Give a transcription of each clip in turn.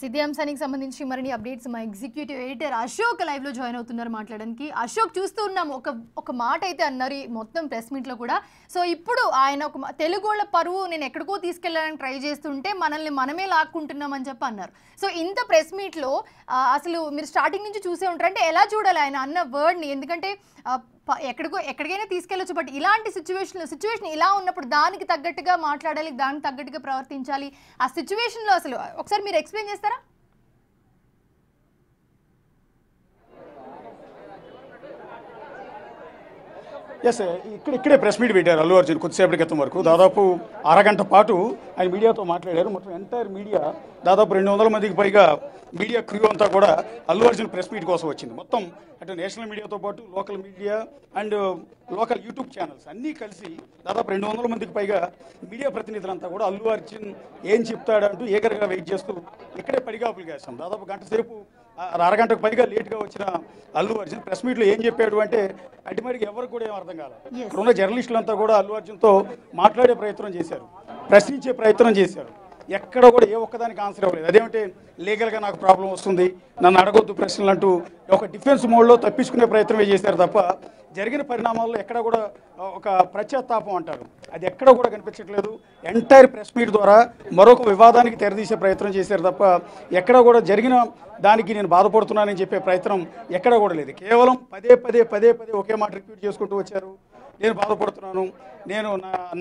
ఇదే అంశానికి సంబంధించి మరిన్ని అప్డేట్స్ మా ఎగ్జిక్యూటివ్ ఎడిటర్ అశోక్ లైవ్ లో జాయిన్ అవుతున్నారు మాట్లాడడానికి. అశోక్ చూస్తూ ఉన్నాం, ఒక మాట అయితే అన్నారు మొత్తం ప్రెస్ మీట్ లో కూడా. సో ఇప్పుడు ఆయన ఒక తెలుగోళ్ళ పరువు నేను ఎక్కడికో తీసుకెళ్లాలని ట్రై చేస్తుంటే మనల్ని మనమే లాక్కుంటున్నాం అని చెప్పి అన్నారు. సో ఇంత ప్రెస్ మీట్ లో అసలు మీరు స్టార్టింగ్ నుంచి చూసే ఉంటారు, అంటే ఎలా చూడాలి ఆయన అన్న వర్డ్ ని? ఎందుకంటే ఎక్కడికైనా తీసుకెళ్లొచ్చు, బట్ ఇలాంటి సిచ్యువేషన్ ఇలా ఉన్నప్పుడు దానికి తగ్గట్టుగా మాట్లాడాలి, దానికి తగ్గట్టుగా ప్రవర్తించాలి. ఆ సిచ్యువేషన్ లో అసలు ఒకసారి మీరు ఎక్స్ప్లెయిన్ చేస్తారా? ఎస్, ఇక్కడే ప్రెస్ మీట్ పెట్టారు అల్లు అర్జున్ కొద్దిసేపటి క్రితం వరకు. దాదాపు అరగంట పాటు ఆయన మీడియాతో మాట్లాడారు. మొత్తం ఎంటైర్ మీడియా దాదాపు 200 మందికి పైగా మీడియా క్రూ అంతా కూడా అల్లు అర్జున్ ప్రెస్ మీట్ కోసం వచ్చింది. మొత్తం అటు నేషనల్ మీడియాతో పాటు local media and local YouTube channels అన్నీ కలిసి దాదాపు 200 మందికి పైగా మీడియా ప్రతినిధులంతా కూడా అల్లు అర్జున్ ఏం చెప్తాడంటూ ఏకరగా వెయిట్ చేస్తూ ఇక్కడే పడిగాపులు కాసాం. దాదాపు గంట సేపు, అరగంటకు పైగా లేట్గా వచ్చిన అల్లు అర్జున్ ప్రెస్ మీట్లో ఏం చెప్పాడు అంటే అల్టిమేట్గా ఎవరికి కూడా ఏం అర్థం కాలేదు. ఇక్కడున్న జర్నలిస్టులంతా కూడా అల్లు అర్జున్తో మాట్లాడే ప్రయత్నం చేశారు, ప్రశ్నించే ప్రయత్నం చేశారు. ఎక్కడ కూడా ఏ ఒక్కదానికి ఆన్సర్ ఇవ్వలేదు. అదేమిటే లీగల్గా నాకు ప్రాబ్లం వస్తుంది, నన్ను అడగొద్దు ప్రశ్నలు అంటూ ఒక డిఫెన్స్ మోడ్లో తప్పించుకునే ప్రయత్నమే చేశారు తప్ప జరిగిన పరిణామాల్లో ఎక్కడ కూడా ఒక ప్రత్యాత్తాపం అంటారు, అది ఎక్కడ కూడా కనిపించట్లేదు. ఎంటైర్ ప్రెస్ మీట్ ద్వారా మరొక వివాదానికి తెరదీసే ప్రయత్నం చేశారు తప్ప ఎక్కడ కూడా జరిగిన దానికి నేను బాధపడుతున్నానని చెప్పే ప్రయత్నం ఎక్కడ కూడా లేదు. కేవలం పదే పదే ఒకే మాట రిపీట్ చేసుకుంటూ వచ్చారు. నేను బాధపడుతున్నాను, నేను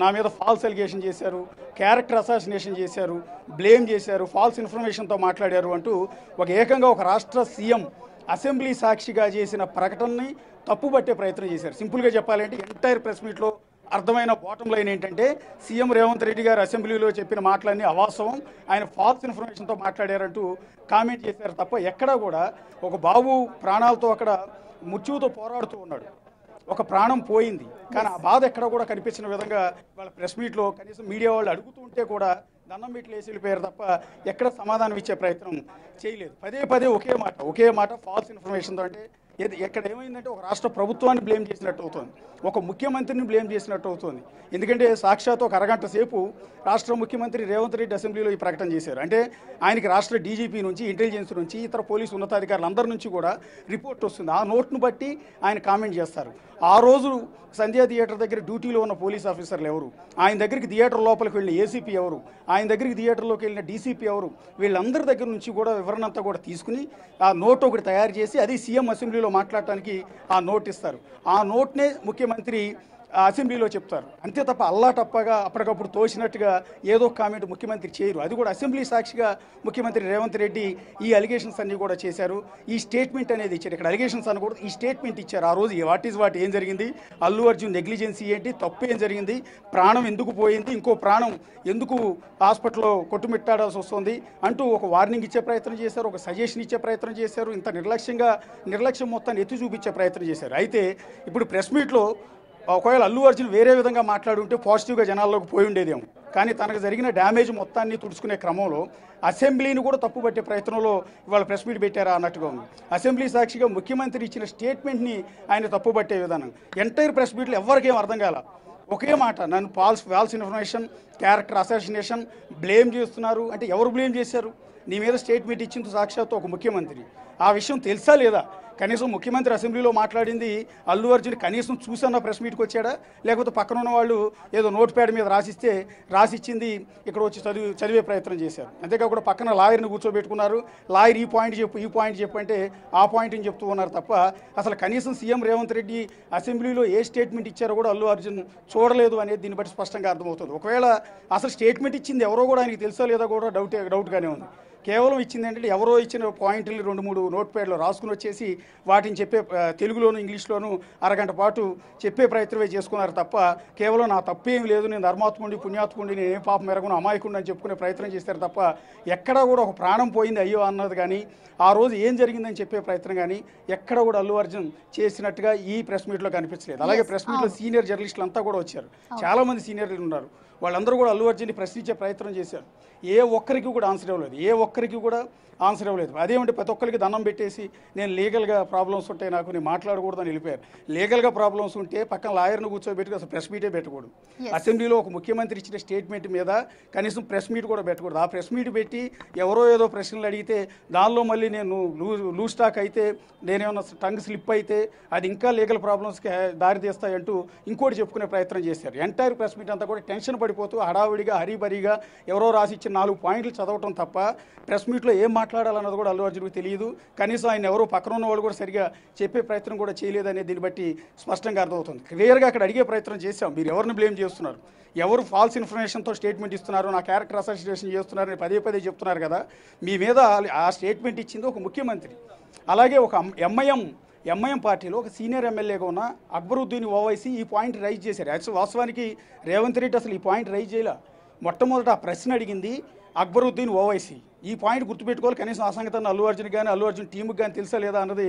నా మీద ఫాల్స్ ఎలిగేషన్ చేశారు, క్యారెక్టర్ అసాసినేషన్ చేశారు, బ్లేమ్ చేశారు, ఫాల్స్ ఇన్ఫర్మేషన్తో మాట్లాడారు అంటూ ఏకంగా ఒక రాష్ట్ర సీఎం అసెంబ్లీ సాక్షిగా చేసిన ప్రకటనని తప్పుపట్టే ప్రయత్నం చేశారు. సింపుల్గా చెప్పాలంటే ఎంటైర్ ప్రెస్ మీట్లో అర్థమైన బాటం లైన్ ఏంటంటే సీఎం రేవంత్ రెడ్డి గారు అసెంబ్లీలో చెప్పిన మాటలన్నీ అవాస్తవం, ఆయన ఫాల్స్ ఇన్ఫర్మేషన్తో మాట్లాడారంటూ కామెంట్ చేశారు తప్ప ఎక్కడా కూడా ఒక బాబు ప్రాణాలతో అక్కడ మృత్యువుతో పోరాడుతూ ఉన్నాడు, ఒక ప్రాణం పోయింది, కానీ ఆ బాధ ఎక్కడ కూడా కనిపించిన విధంగా వాళ్ళ ప్రెస్ మీట్లో కనీసం మీడియా వాళ్ళు అడుగుతూ ఉంటే కూడా దండం పెట్టి లేచి వెళ్ళిపోయారు తప్ప ఎక్కడ సమాధానం ఇచ్చే ప్రయత్నం చేయలేదు. పదే ఒకే మాట ఫాల్స్ ఇన్ఫర్మేషన్తో. అంటే ఎక్కడ ఏమైందంటే ఒక రాష్ట్ర ప్రభుత్వాన్ని బ్లేమ్ చేసినట్టు అవుతుంది, ఒక ముఖ్యమంత్రిని బ్లేమ్ చేసినట్టు అవుతుంది. ఎందుకంటే సాక్షాత్ ఒక అరగంట సేపు రాష్ట్ర ముఖ్యమంత్రి రేవంత్ రెడ్డి అసెంబ్లీలో ఈ ప్రకటన చేశారు. అంటే ఆయనకి రాష్ట్ర డీజీపీ నుంచి, ఇంటెలిజెన్స్ నుంచి, ఇతర పోలీసు ఉన్నతాధికారులు అందరి నుంచి కూడా రిపోర్ట్ వస్తుంది. ఆ నోట్ను బట్టి ఆయన కామెంట్ చేస్తారు. ఆ రోజు సంధ్యా థియేటర్ దగ్గర డ్యూటీలో ఉన్న పోలీస్ ఆఫీసర్లు ఎవరు, ఆయన దగ్గరికి థియేటర్ లోపలికి వెళ్ళిన ఏసీపీ ఎవరు, ఆయన దగ్గరికి థియేటర్లోకి వెళ్ళిన డీసీపీ ఎవరు, వీళ్ళందరి దగ్గర నుంచి కూడా వివరణ అంతా కూడా తీసుకుని ఆ నోట్ ఒకటి తయారు చేసి అది సీఎం అసెంబ్లీలో మాట్లాడటానికి ఆ నోట్ ఇస్తారు. ఆ నోట్నే ముఖ్యమంత్రి అసెంబ్లీలో చెప్తారు. అంతే తప్ప అల్లాటప్పగా అప్పటికప్పుడు తోచినట్టుగా ఏదో కామెంట్ ముఖ్యమంత్రి చేయరు. అది కూడా అసెంబ్లీ సాక్షిగా ముఖ్యమంత్రి రేవంత్ రెడ్డి ఈ అలిగేషన్స్ అన్నీ కూడా చేశారు. ఈ స్టేట్మెంట్ అనేది ఇచ్చారు. ఇక్కడ అలిగేషన్స్ అనకూడదు, ఈ స్టేట్మెంట్ ఇచ్చారు. ఆ రోజు వాట్ ఏం జరిగింది, అల్లు అర్జున్ నెగ్లిజెన్సీ ఏంటి, తప్పు ఏం జరిగింది, ప్రాణం ఎందుకు పోయింది, ఇంకో ప్రాణం ఎందుకు హాస్పిటల్లో కొట్టుమిట్టాడాల్సి వస్తుంది అంటూ ఒక వార్నింగ్ ఇచ్చే ప్రయత్నం చేశారు, ఒక సజెషన్ ఇచ్చే ప్రయత్నం చేశారు. ఇంత నిర్లక్ష్యం మొత్తాన్ని ఎత్తి చూపించే ప్రయత్నం చేశారు. అయితే ఇప్పుడు ప్రెస్ మీట్లో ఒకవేళ అల్లు అర్జున్ వేరే విధంగా మాట్లాడుంటే పాజిటివ్గా జనాల్లోకి పోయి ఉండేదేమో, కానీ తనకు జరిగిన డ్యామేజ్ మొత్తాన్ని తుడుచుకునే క్రమంలో అసెంబ్లీని కూడా తప్పుపట్టే ప్రయత్నంలో ఇవాళ ప్రెస్ మీట్ పెట్టారా అన్నట్టుగా ఉంది. అసెంబ్లీ సాక్షిగా ముఖ్యమంత్రి ఇచ్చిన స్టేట్మెంట్ని ఆయన తప్పుపట్టే విధానం ఎంటైర్ ప్రెస్ మీట్లో ఎవరికేం అర్థం కాల. ఒకే మాట, నన్ను false information, character assassination, blame చేస్తున్నారు. అంటే ఎవరు బ్లేమ్ చేశారు? నీ మీద స్టేట్మెంట్ ఇచ్చింది సాక్షాత్తు ఒక ముఖ్యమంత్రి. ఆ విషయం తెలుసా లేదా? కనీసం ముఖ్యమంత్రి అసెంబ్లీలో మాట్లాడింది అల్లు అర్జున్ కనీసం చూసన్న ప్రెస్ మీట్కి వచ్చాడా, లేకపోతే పక్కన ఉన్న వాళ్ళు ఏదో నోట్ ప్యాడ్ మీద రాసిచ్చింది ఇక్కడ వచ్చి చదివే ప్రయత్నం చేశారు. అంతేకాకుండా పక్కన లాయర్ని కూర్చోబెట్టుకున్నారు. లాయర్ ఈ పాయింట్ చెప్పు అంటే ఆ పాయింట్ని చెప్తూ ఉన్నారు తప్ప అసలు కనీసం సీఎం రేవంత్ రెడ్డి అసెంబ్లీలో ఏ స్టేట్మెంట్ ఇచ్చారో కూడా అల్లు అర్జున్ చూడలేదు అనేది దీన్ని బట్టి స్పష్టంగా అర్థమవుతుంది. ఒకవేళ అసలు స్టేట్మెంట్ ఇచ్చింది ఎవరో కూడా ఆయనకి తెలుసో లేదో కూడా డౌట్గానే ఉంది. కేవలం ఇచ్చింది ఏంటంటే ఎవరో ఇచ్చిన పాయింట్లు 2-3 నోట్ ప్యాడ్లో రాసుకుని వచ్చేసి వాటిని తెలుగులోను ఇంగ్లీష్లోను అరగంట పాటు చెప్పే ప్రయత్నమే చేసుకున్నారు తప్ప కేవలం నా తప్పేం లేదు, నేను ధర్మాత్ముడి పుణ్యాత్ముడి, నేను ఏ పాపం మెరగను, అమాయకుడిని అని చెప్పుకునే ప్రయత్నం చేస్తారు తప్ప ఎక్కడా కూడా ఒక ప్రాణం పోయింది అయ్యో అన్నది కానీ ఆ రోజు ఏం జరిగిందని చెప్పే ప్రయత్నం కానీ ఎక్కడ కూడా అల్లు అర్జున్ చేసినట్టుగా ఈ ప్రెస్ మీట్లో కనిపించలేదు. అలాగే ప్రెస్ మీట్లో సీనియర్ జర్నలిస్టులు అంతా కూడా వచ్చారు, చాలామంది సీనియర్లు ఉన్నారు. వాళ్ళందరూ కూడా అల్లు అర్జున్ని ప్రశ్నించే ప్రయత్నం చేశారు. ఏ ఒక్కరికి కూడా ఆన్సర్ ఇవ్వలేదు, ఏ ఒక్కరికి కూడా ఆన్సర్ ఇవ్వలేదు. అదేమంటే ప్రతి ఒక్కరికి దండం పెట్టేసి నేను లీగల్గా ప్రాబ్లమ్స్ ఉంటాయి నాకు, నేను మాట్లాడకూడదని వెళ్ళిపోయారు. లీగల్గా ప్రాబ్లమ్స్ ఉంటే పక్కన లాయర్ను కూర్చోబెట్టుకు అసలు ప్రెస్ మీటే పెట్టకూడదు. అసెంబ్లీలో ఒక ముఖ్యమంత్రి ఇచ్చిన స్టేట్మెంట్ మీద కనీసం ప్రెస్ మీట్ కూడా పెట్టకూడదు. ఆ ప్రెస్ మీట్ పెట్టి ఎవరో ఏదో ప్రశ్నలు అడిగితే దానిలో మళ్ళీ నేను లూజ్ స్టాక్ అయితే, నేనేమన్నా టంగ్ స్లిప్ అయితే అది ఇంకా లీగల్ ప్రాబ్లమ్స్కి దారితీస్తాయంటూ ఇంకోటి చెప్పుకునే ప్రయత్నం చేశారు. ఎంటైర్ ప్రెస్ మీట్ అంతా కూడా టెన్షన్ పడిపోతూ హడావుడిగా హరీబరీగా ఎవరో రాసి ఇచ్చిన 4 పాయింట్లు చదవటం తప్ప ప్రెస్ మీట్లో ఏం మాట్లాడాలన్నది కూడా అల్లు అర్జున్కి తెలియదు. కనీసం ఆయన ఎవరో పక్కన ఉన్న వాళ్ళు కూడా సరిగా చెప్పే ప్రయత్నం కూడా చేయలేదనే దీన్ని బట్టి స్పష్టంగా అర్థమవుతుంది. క్లియర్గా అక్కడ అడిగే ప్రయత్నం చేశాం, మీరు ఎవరిని బ్లేమ్ చేస్తున్నారు, ఎవరు ఫాల్స్ ఇన్ఫర్మేషన్తో స్టేట్మెంట్ ఇస్తున్నారు, నా క్యారెక్టర్ అసోసియేషన్ చేస్తున్నారని పదే చెప్తున్నారు కదా. మీ మీద ఆ స్టేట్మెంట్ ఇచ్చింది ఒక ముఖ్యమంత్రి. అలాగే ఒక ఎంఐఎం పార్టీలో ఒక సీనియర్ ఎమ్మెల్యేగా ఉన్న అక్బరుద్దీన్ ఓవైసీ ఈ పాయింట్ రైజ్ చేశారు. యాక్చువల్ వాస్తవానికి రేవంత్ రెడ్డి అసలు ఈ పాయింట్ రైజ్ చేయలే. మొట్టమొదట ఆ ప్రశ్న అడిగింది అక్బరుద్దీన్ ఓవైసీ. ఈ పాయింట్ గుర్తుపెట్టుకోవాలి. కనీసం ఆ సంగతి అల్లు అర్జున్ కానీ అల్లు అర్జున్ టీముకి కానీ తెలుసా లేదా అన్నది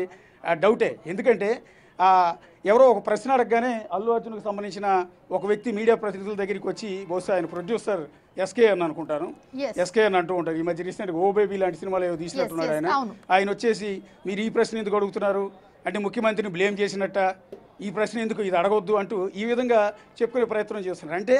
డౌటే. ఎందుకంటే ఎవరో ఒక ప్రశ్న అడగగానే అల్లు అర్జున్కి సంబంధించిన ఒక వ్యక్తి మీడియా ప్రతినిధుల దగ్గరికి వచ్చి, బహుశా ఆయన ప్రొడ్యూసర్ ఎస్కే అని అనుకుంటాను, ఎస్కే అని అంటూ ఉంటారు. ఈ మధ్య రీసెంట్గా ఓ బేబీ లాంటి సినిమాలు ఏవో తీసినట్టున్నాడు ఆయన వచ్చేసి మీరు ఈ ప్రశ్న ఎందుకు అడుగుతున్నారు అంటే ముఖ్యమంత్రిని బ్లేమ్ చేసినట్ట, ఈ ప్రశ్న ఎందుకు ఇది అడగొద్దు అంటూ ఈ విధంగా చెప్పుకునే ప్రయత్నం చేస్తున్నారు. అంటే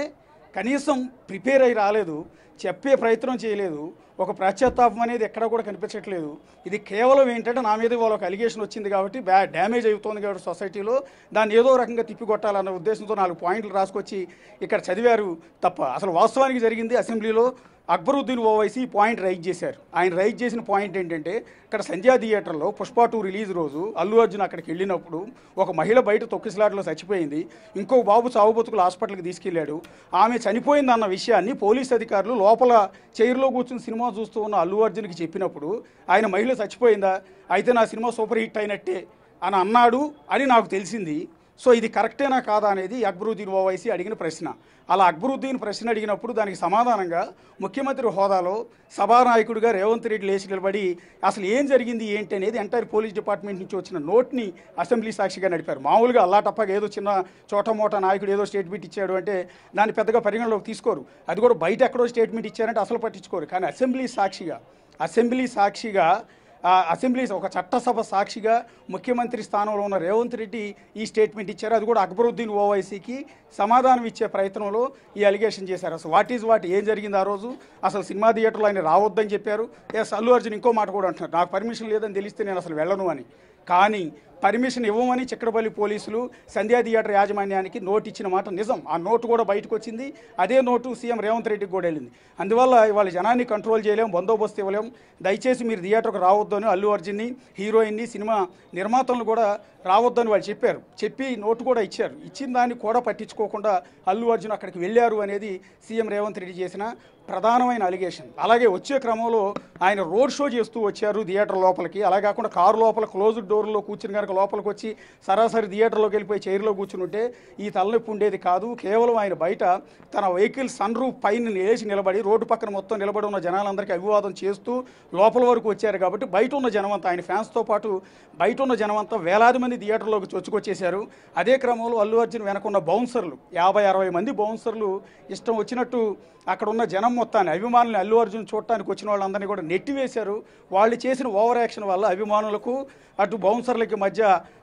కనీసం ప్రిపేర్ అయ్యి రాలేదు, చెప్పే ప్రయత్నం చేయలేదు, ఒక పశ్చాత్తాపం అనేది ఎక్కడా కూడా కనిపించట్లేదు. ఇది కేవలం ఏంటంటే నా మీద వాళ్ళకి అలిగేషన్ వచ్చింది కాబట్టి డ్యామేజ్ అవుతుంది కాబట్టి సొసైటీలో దాన్ని ఏదో రకంగా తిప్పికొట్టాలన్న ఉద్దేశంతో 4 పాయింట్లు రాసుకొచ్చి ఇక్కడ చదివారు తప్ప అసలు వాస్తవానికి జరిగింది అసెంబ్లీలో అక్బరుద్దీన్ ఓవైసీ పాయింట్ రైజ్ చేశారు. ఆయన రైజ్ చేసిన పాయింట్ ఏంటంటే ఇక్కడ సంధ్యా థియేటర్లో పుష్ప 2 రిలీజ్ రోజు అల్లు అర్జున్ అక్కడికి వెళ్ళినప్పుడు ఒక మహిళ బయట తొక్కిసలాటలో చచ్చిపోయింది, ఇంకో బాబు చావుబతుకులు హాస్పిటల్కి తీసుకెళ్లాడు, ఆమె చనిపోయిందన్న విషయాన్ని పోలీస్ అధికారులు లోపల చైర్లో కూర్చుని సినిమా చూస్తూ ఉన్న అల్లు అర్జున్కి చెప్పినప్పుడు ఆయన మహిళ చచ్చిపోయిందా అయితే నా సినిమా సూపర్ హిట్ అయినట్టే అని అన్నాడు అని నాకు తెలిసింది. సో ఇది కరెక్టేనా కాదా అనేది అక్బరుద్దీన్ ఓవైసీ అడిగిన ప్రశ్న. అలా అక్బరుద్దీన్ ప్రశ్న అడిగినప్పుడు దానికి సమాధానంగా ముఖ్యమంత్రి హోదాలో సభానాయకుడిగా రేవంత్ రెడ్డి లేచి నిలబడి అసలు ఏం జరిగింది ఏంటి అనేది ఎంటైర్ పోలీస్ డిపార్ట్మెంట్ నుంచి వచ్చిన నోట్ని అసెంబ్లీ సాక్షిగా నడిపారు. మామూలుగా అల్లాటప్పగా ఏదో చిన్న చోటమోట నాయకుడు ఏదో స్టేట్మెంట్ ఇచ్చాడు అంటే దాన్ని పెద్దగా పరిగణలోకి తీసుకోరు. అది కూడా బయట ఎక్కడో స్టేట్మెంట్ ఇచ్చారంటే అసలు పట్టించుకోరు. కానీ అసెంబ్లీ సాక్షిగా అసెంబ్లీ ఒక చట్టసభ సాక్షిగా ముఖ్యమంత్రి స్థానంలో ఉన్న రేవంత్ రెడ్డి ఈ స్టేట్మెంట్ ఇచ్చారు. అది కూడా అక్బరుద్దీన్ ఓవైసీకి సమాధానం ఇచ్చే ప్రయత్నంలో ఈ అలిగేషన్ చేశారు. అసలు వాట్ ఏం జరిగింది ఆ రోజు, అసలు సినిమా థియేటర్లో ఆయన రావద్దని చెప్పారు. అల్లు అర్జున్ ఇంకో మాట కూడా అంటున్నారు, నాకు పర్మిషన్ లేదని తెలిస్తే నేను అసలు వెళ్ళను అని. కానీ పర్మిషన్ ఇవ్వమని చిక్కడపల్లి పోలీసులు సంధ్యా థియేటర్ యాజమాన్యానికి నోటు ఇచ్చిన మాట నిజం. ఆ నోటు కూడా బయటకు వచ్చింది. అదే నోటు సీఎం రేవంత్ రెడ్డికి కూడా వెళ్ళింది. అందువల్ల ఇవాళ జనాన్ని కంట్రోల్ చేయలేం, బందోబస్తు ఇవ్వలేం. దయచేసి మీరు థియేటర్కు రావద్దని అల్లు అర్జున్ని, హీరోయిన్ని, సినిమా నిర్మాతలను కూడా రావద్దని వాళ్ళు చెప్పి నోటు కూడా ఇచ్చారు. ఇచ్చిన దాన్ని కూడా పట్టించుకోకుండా అల్లు అర్జున్ అక్కడికి వెళ్ళారు అనేది సీఎం రేవంత్ రెడ్డి చేసిన ప్రధానమైన అలిగేషన్. అలాగే వచ్చే క్రమంలో ఆయన రోడ్ షో చేస్తూ వచ్చారు థియేటర్ లోపలికి. అలా కాకుండా కారు లోపల క్లోజ్డ్ డోర్లో కూర్చుని కనుక లోపలికి వచ్చి సరాసరి థియేటర్లోకి వెళ్ళిపోయి చైర్లో కూర్చుని ఉంటే ఈ తలనొప్పి ఉండేది కాదు. కేవలం ఆయన బయట తన వెహికల్ సన్ రూఫ్ పైన లేచి నిలబడి రోడ్డు పక్కన మొత్తం నిలబడి ఉన్న జనాలందరికీ అభివాదం చేస్తూ లోపల వరకు వచ్చారు. కాబట్టి బయట ఉన్న జనమంతా, ఆయన ఫ్యాన్స్తో పాటు బయట ఉన్న జనమంతా వేలాది మంది థియేటర్లోకి చొచ్చుకొచ్చేశారు. అదే క్రమంలో అల్లు అర్జున్ వెనకున్న బౌన్సర్లు 50-60 మంది బౌన్సర్లు ఇష్టం వచ్చినట్టు అక్కడ ఉన్న జనం మొత్తాన్ని, అభిమానులు అల్లు అర్జున్ చూడటానికి వచ్చిన వాళ్ళందరినీ కూడా నెట్టివేశారు. వాళ్ళు చేసిన ఓవర్ యాక్షన్ వల్ల అభిమానులకు అటు బౌన్సర్లకి మధ్య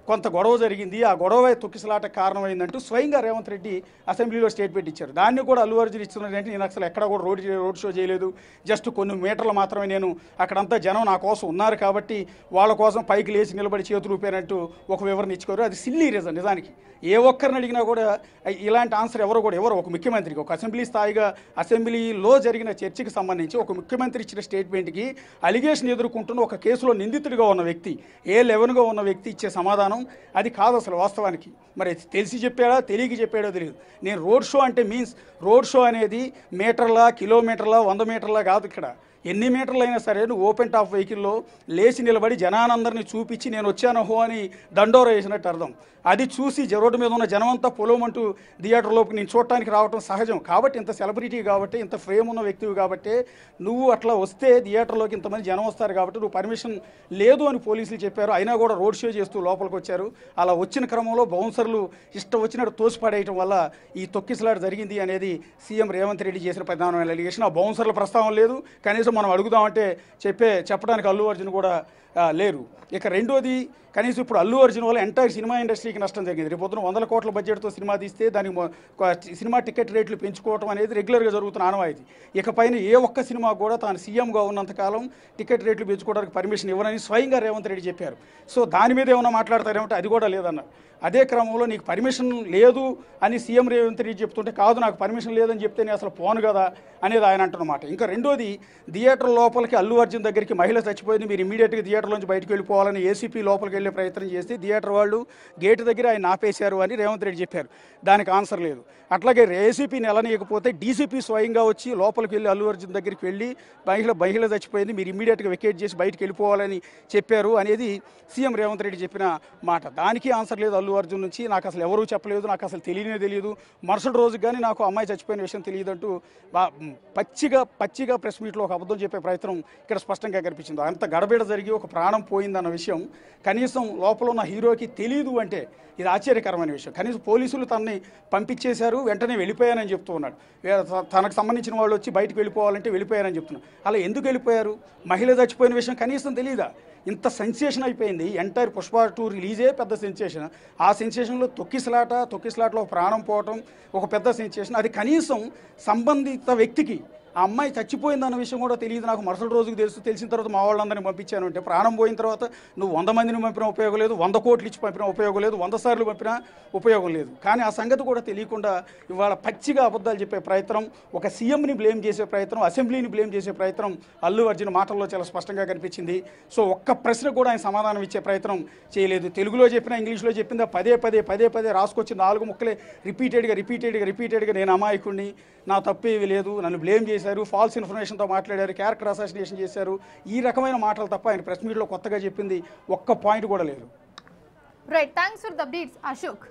కొంత గొడవ జరిగింది. ఆ గొడవ తొక్కిసలాట కారణమైందంటూ స్వయంగా రేవంత్ రెడ్డి అసెంబ్లీలో స్టేట్మెంట్ ఇచ్చారు. దాన్ని కూడా అల్లు అర్జున్ ఇస్తున్నదంటే నేను అసలు ఎక్కడ కూడా రోడ్ షో చేయలేదు, జస్ట్ కొన్ని మీటర్లు మాత్రమే నేను అక్కడంతా జనం నా కోసం ఉన్నారు కాబట్టి వాళ్ళ కోసం పైకి లేచి నిలబడి చేతులు ఊపారంటూ ఒక వివరణ ఇచ్చుకోరు. అది సిల్లీ రీజన్. నిజానికి ఏ ఒక్కరిని అడిగినా కూడా ఇలాంటి ఆన్సర్ ఎవరు ఒక ముఖ్యమంత్రికి, ఒక అసెంబ్లీ స్థాయిగా అసెంబ్లీలో జరిగిన చర్చకి సంబంధించి ఒక ముఖ్యమంత్రి ఇచ్చిన స్టేట్మెంట్కి అలిగేషన్ ఎదుర్కొంటున్న ఒక కేసులో నిందితుడిగా ఉన్న వ్యక్తి, A11గా ఉన్న వ్యక్తి ఇచ్చే సమాధానం అది కాదు అసలు వాస్తవానికి. మరి తెలిసి చెప్పాడా తెలియక చెప్పాడో తెలియదు. నేను రోడ్ షో అంటే రోడ్ షో అనేది మీటర్ల, కిలోమీటర్ల, 100 మీటర్ల కాదు. ఎన్ని మీటర్లు అయినా సరే నువ్వు ఓపెన్ టాప్ వెహికల్లో లేచి నిలబడి జనానందరినీ చూపించి నేను వచ్చాను హో అని దండోర వేసినట్టు అర్థం. అది చూసి రోడ్డు మీద ఉన్న జనమంతా పొలమంటూ థియేటర్లోకి నేను చూడటానికి రావడం సహజం. కాబట్టి ఇంత సెలబ్రిటీ కాబట్టి, ఇంత ఫ్రేమ్ ఉన్న వ్యక్తివి కాబట్టి నువ్వు అట్లా వస్తే థియేటర్లోకి ఇంతమంది జనం వస్తారు కాబట్టి నువ్వు పర్మిషన్ లేదు అని పోలీసులు చెప్పారు. అయినా కూడా రోడ్ షో చేస్తూ లోపలికి వచ్చారు. అలా వచ్చిన క్రమంలో బౌన్సర్లు ఇష్టం వచ్చినట్టు తోసిపడేయటం వల్ల ఈ తొక్కిసలాట జరిగింది అనేది సీఎం రేవంత్ రెడ్డి చేసిన ప్రధానమైన అలిగేషన్. ఆ బౌన్సర్ల ప్రస్తావన లేదు. కనీసం మనం అడుగుదామంటే చెప్పడానికి అల్లు అర్జున్ కూడా లేరు. ఇక రెండోది, కనీసం ఇప్పుడు అల్లు అర్జున్ వల్ల ఎంటైర్ సినిమా ఇండస్ట్రీకి నష్టం జరిగింది. రేపు పొద్దున 100 కోట్ల బడ్జెట్తో సినిమా తీస్తే దానికి సినిమా టికెట్ రేట్లు పెంచుకోవడం అనేది రెగ్యులర్గా జరుగుతున్న ఆనవాయితీ. ఇకపైన ఏ ఒక్క సినిమా కూడా తాను సీఎంగా ఉన్నంతకాలం టికెట్ రేట్లు పెంచుకోవడానికి పర్మిషన్ ఇవ్వనని స్వయంగా రేవంత్ రెడ్డి చెప్పారు. సో దాని మీద ఏమైనా మాట్లాడతారేమంటే అది కూడా లేదన్నారు. అదే క్రమంలో నీకు పర్మిషన్ లేదు అని సీఎం రేవంత్ రెడ్డి చెప్తుంటే, కాదు నాకు పర్మిషన్ లేదని చెప్తే నేను అసలు పోను కదా అనేది ఆయన అంటున్నమాట. ఇంకా రెండోది, థియేటర్ లోపలికి అల్లు అర్జున్ దగ్గరికి మహిళ చచ్చిపోయింది, మీరు ఇమీడియట్గా థియేటర్లోంచి బయటకు వెళ్ళిపోవాలని ఏసీపీ లోపలికి వెళ్ళే ప్రయత్నం చేస్తే థియేటర్ వాళ్ళు గేటు దగ్గర ఆయన ఆపేశారు అని రేవంత్ రెడ్డి చెప్పారు. దానికి ఆన్సర్ లేదు. అట్లాగే ఏసీపీని ఎలనీయకపోతే డీసీపీ స్వయంగా వచ్చి లోపలికి వెళ్ళి అల్లు అర్జున్ దగ్గరికి వెళ్ళి మహిళ చచ్చిపోయింది, మీరు ఇమీడియట్గా వెకేట్ చేసి బయటకు వెళ్ళిపోవాలని చెప్పారు అనేది సీఎం రేవంత్ రెడ్డి చెప్పిన మాట. దానికి ఆన్సర్ లేదు అల్లు అర్జున్ నుంచి. నాకు అసలు ఎవరూ చెప్పలేదు, నాకు అసలు తెలియదు, మరుసటి రోజుకి కానీ నాకు అమ్మాయి చచ్చిపోయిన విషయం తెలియదు అంటూ పచ్చిగా ప్రెస్ మీట్లో ఒక అబద్ధం చెప్పే ప్రయత్నం ఇక్కడ స్పష్టంగా కనిపించింది. అంత గడబిడ జరిగి ఒక ప్రాణం పోయిందన్న విషయం కనీసం లోపల ఉన్న హీరోకి తెలియదు అంటే ఇది ఆశ్చర్యకరమైన విషయం. కనీసం పోలీసులు తనని పంపించేశారు, వెంటనే వెళ్ళిపోయానని చెప్తూ ఉన్నాడు. తనకు సంబంధించిన వాళ్ళు వచ్చి బయటకు వెళ్ళిపోవాలంటే వెళ్ళిపోయారని చెప్తున్నాడు. అలా ఎందుకు వెళ్ళిపోయారు? మహిళ చచ్చిపోయిన విషయం కనీసం తెలియదా? ఇంత సెన్సేషన్ అయిపోయింది. ఎంటైర్ పుష్ప 2 రిలీజే పెద్ద సెన్సేషన్. ఆ సెన్సేషన్లో తొక్కిసలాటలో ప్రాణం పోవటం ఒక పెద్ద సెన్సేషన్. అది కనీసం సంబంధిత వ్యక్తికి ఆ అమ్మాయి చచ్చిపోయిందన్న విషయం కూడా తెలియదు నాకు, మరుసటి రోజుకి తెలిసిన తర్వాత మా వాళ్ళందరినీ పంపించాను అంటే, ప్రాణం పోయిన తర్వాత నువ్వు 100 మందిని పంపినా ఉపయోగం లేదు, 100 కోట్లు ఇచ్చి పంపినా ఉపయోగం లేదు, 100 సార్లు పంపినా ఉపయోగం లేదు. కానీ ఆ సంగతి కూడా తెలియకుండా ఇవాళ పచ్చిగా అబద్ధాలు చెప్పే ప్రయత్నం, ఒక సీఎంని బ్లేమ్ చేసే ప్రయత్నం, అసెంబ్లీని బ్లేమ్ చేసే ప్రయత్నం అల్లు అర్జున్ మాటల్లో చాలా స్పష్టంగా కనిపించింది. సో ఒక్క ప్రశ్న కూడా ఆయన సమాధానం ఇచ్చే ప్రయత్నం చేయలేదు. తెలుగులో చెప్పినా ఇంగ్లీష్లో చెప్పిందా పదే రాసుకొచ్చి 4 ముక్కలే రిపీటెడ్గా నేను అమాయకుడిని, నా తప్పేవి లేదు, నన్ను బ్లేమ్ చేశారు, ఫాల్స్ ఇన్ఫర్మేషన్తో మాట్లాడారు, క్యారెక్టర్ అసాసినేషన్ చేశారు, ఈ రకమైన మాటలు తప్ప ఆయన ప్రెస్ మీట్లో కొత్తగా చెప్పింది ఒక్క పాయింట్ కూడా లేదు. Right, thanks for the updates Ashok.